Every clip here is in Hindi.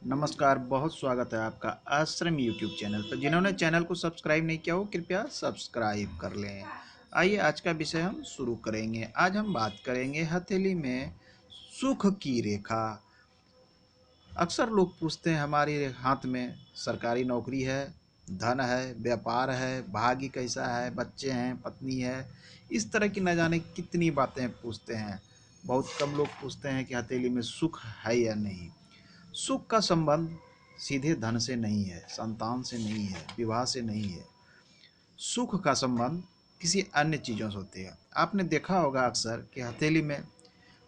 नमस्कार, बहुत स्वागत है आपका आश्रम यूट्यूब चैनल पर। जिन्होंने चैनल को सब्सक्राइब नहीं किया हो कृपया सब्सक्राइब कर लें। आइए आज का विषय हम शुरू करेंगे। आज हम बात करेंगे हथेली में सुख की रेखा। अक्सर लोग पूछते हैं हमारे हाथ में सरकारी नौकरी है, धन है, व्यापार है, भाग्य कैसा है, बच्चे हैं, पत्नी है, इस तरह की न जाने कितनी बातें पूछते हैं। बहुत कम लोग पूछते हैं कि हथेली में सुख है या नहीं। सुख का संबंध सीधे धन से नहीं है, संतान से नहीं है, विवाह से नहीं है। सुख का संबंध किसी अन्य चीज़ों से होती है। आपने देखा होगा अक्सर कि हथेली में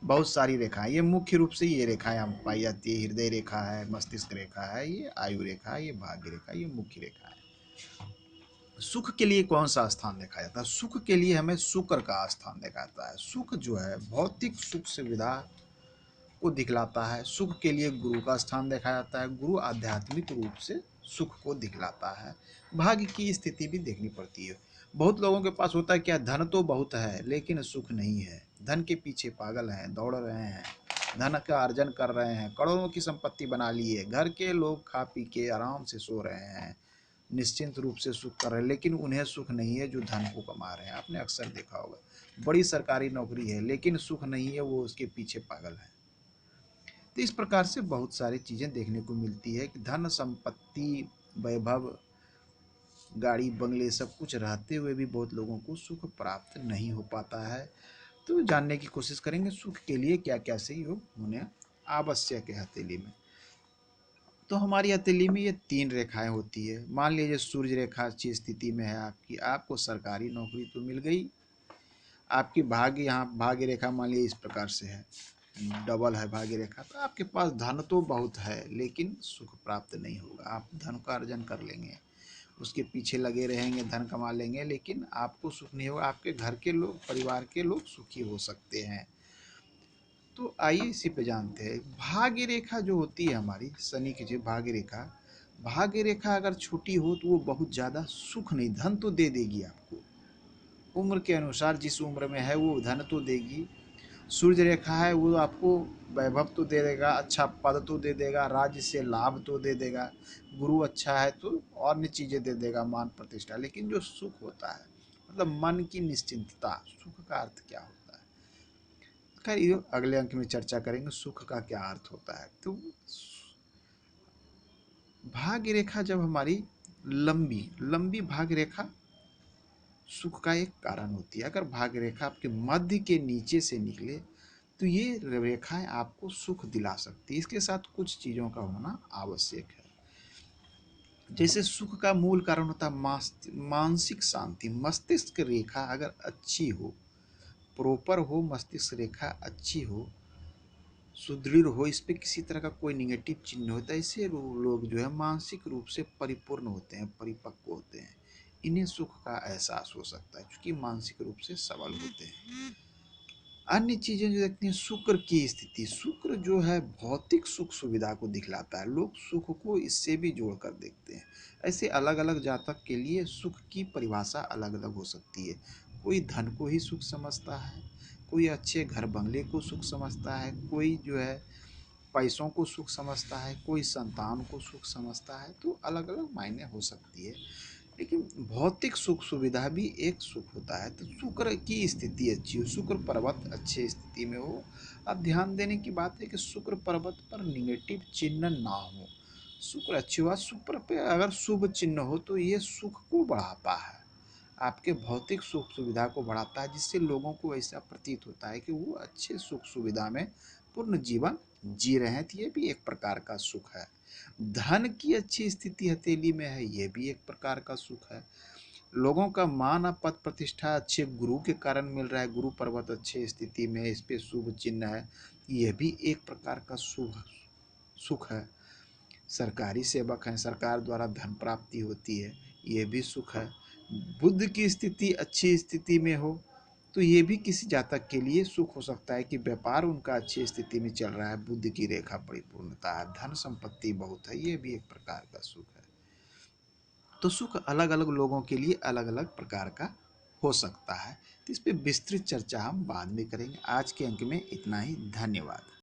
बहुत सारी रेखाएं, ये मुख्य रूप से ये रेखाएं हम पाई जाती है। हृदय रेखा है, मस्तिष्क रेखा है, ये आयु रेखा है, ये भाग्य रेखा है, ये मुख्य रेखा है। सुख के लिए कौन सा स्थान देखा जाता है? सुख के लिए हमें शुक्र का स्थान देखा जाता है। सुख जो है भौतिक सुख सुविधा को दिखलाता है। सुख के लिए गुरु का स्थान देखा जाता है। गुरु आध्यात्मिक रूप से सुख को दिखलाता है। भाग्य की स्थिति भी देखनी पड़ती है। बहुत लोगों के पास होता है क्या, धन तो बहुत है लेकिन सुख नहीं है। धन के पीछे पागल हैं, दौड़ रहे हैं, धन का अर्जन कर रहे हैं, करोड़ों की संपत्ति बना ली है, घर के लोग खा पी के आराम से सो रहे हैं, निश्चिंत रूप से सुख कर रहे हैं, लेकिन उन्हें सुख नहीं है जो धन को कमा रहे हैं। आपने अक्सर देखा होगा, बड़ी सरकारी नौकरी है लेकिन सुख नहीं है, वो उसके पीछे पागल है। तो इस प्रकार से बहुत सारी चीज़ें देखने को मिलती है कि धन संपत्ति, वैभव, गाड़ी बंगले सब कुछ रहते हुए भी बहुत लोगों को सुख प्राप्त नहीं हो पाता है। तो जानने की कोशिश करेंगे सुख के लिए क्या क्या सही योग होने आवश्यक है हथेली में। तो हमारी हथेली में ये 3 रेखाएं होती है। मान लीजिए सूर्य रेखा अच्छी स्थिति में है आपकी, आपको सरकारी नौकरी तो मिल गई। आपकी भाग्य, यहाँ भाग्य रेखा मान लीजिए इस प्रकार से है, डबल है भाग्य रेखा, तो आपके पास धन तो बहुत है लेकिन सुख प्राप्त नहीं होगा। आप धन का अर्जन कर लेंगे, उसके पीछे लगे रहेंगे, धन कमा लेंगे, लेकिन आपको सुख नहीं होगा। आपके घर के लोग, परिवार के लोग सुखी हो सकते हैं। तो आइए इसी पे जानते हैं। भाग्य रेखा जो होती है हमारी, शनि की जो भाग्य रेखा, भाग्य रेखा अगर छोटी हो तो वो बहुत ज़्यादा सुख नहीं, धन तो दे देगी आपको, उम्र के अनुसार जिस उम्र में है वो धन तो देगी। सूर्य रेखा है वो आपको वैभव तो दे देगा, अच्छा पद तो दे देगा, राज्य से लाभ तो दे देगा। गुरु अच्छा है तो और अन्य चीज़ें दे देगा, मान प्रतिष्ठा। लेकिन जो सुख होता है, मतलब मन की निश्चिंतता, सुख का अर्थ क्या होता है, खैर ये अगले अंक में चर्चा करेंगे सुख का क्या अर्थ होता है। तो भाग्य रेखा जब हमारी लंबी लंबी भाग्य रेखा सुख का एक कारण होती है। अगर भाग्य रेखा आपके मध्य के नीचे से निकले तो ये रेखाएं आपको सुख दिला सकती है। इसके साथ कुछ चीज़ों का होना आवश्यक है। जैसे सुख का मूल कारण होता है मानसिक शांति। मस्तिष्क रेखा अगर अच्छी हो, प्रॉपर हो, मस्तिष्क रेखा अच्छी हो, सुदृढ़ हो, इस पर किसी तरह का कोई निगेटिव चिन्ह होता है, ऐसे लोग जो है मानसिक रूप से परिपूर्ण होते हैं, परिपक्व होते हैं। इन्हें सुख का एहसास हो सकता है क्योंकि मानसिक रूप से सबल होते हैं। अन्य चीज़ें जो देखते हैं, शुक्र की स्थिति। शुक्र जो है भौतिक सुख सुविधा को दिखलाता है। लोग सुख को इससे भी जोड़कर देखते हैं। ऐसे अलग अलग जातक के लिए सुख की परिभाषा अलग अलग हो सकती है। कोई धन को ही सुख समझता है, कोई अच्छे घर बंगले को सुख समझता है, कोई जो है पैसों को सुख समझता है, कोई संतान को सुख समझता है। तो अलग अलग मायने हो सकती है, लेकिन भौतिक सुख सुविधा भी एक सुख होता है। तो शुक्र की स्थिति अच्छी हो, शुक्र पर्वत अच्छे स्थिति में हो। अब ध्यान देने की बात है कि शुक्र पर्वत पर निगेटिव चिन्ह ना हो, शुक्र अच्छी हुआ। शुक्र पे अगर शुभ चिन्ह हो तो ये सुख को बढ़ाता है, आपके भौतिक सुख सुविधा को बढ़ाता है, जिससे लोगों को ऐसा प्रतीत होता है कि वो अच्छे सुख सुविधा में पूर्ण जीवन जी रहे हैं। तो ये भी एक प्रकार का सुख है। धन की अच्छी स्थिति हथेली में है, ये भी एक प्रकार का सुख है। लोगों का मान और पद प्रतिष्ठा अच्छे गुरु के कारण मिल रहा है, गुरु पर्वत अच्छे स्थिति में, इस पे शुभ चिन्ह है, यह भी एक प्रकार का शुभ सुख है। सरकारी सेवक हैं, सरकार द्वारा धन प्राप्ति होती है, ये भी सुख है। बुद्ध की स्थिति अच्छी स्थिति में हो तो ये भी किसी जातक के लिए सुख हो सकता है कि व्यापार उनका अच्छी स्थिति में चल रहा है, बुद्ध की रेखा परिपूर्णता है, धन संपत्ति बहुत है, ये भी एक प्रकार का सुख है। तो सुख अलग अलग लोगों के लिए अलग अलग प्रकार का हो सकता है। तो इस पर विस्तृत चर्चा हम बाद में करेंगे। आज के अंक में इतना ही। धन्यवाद।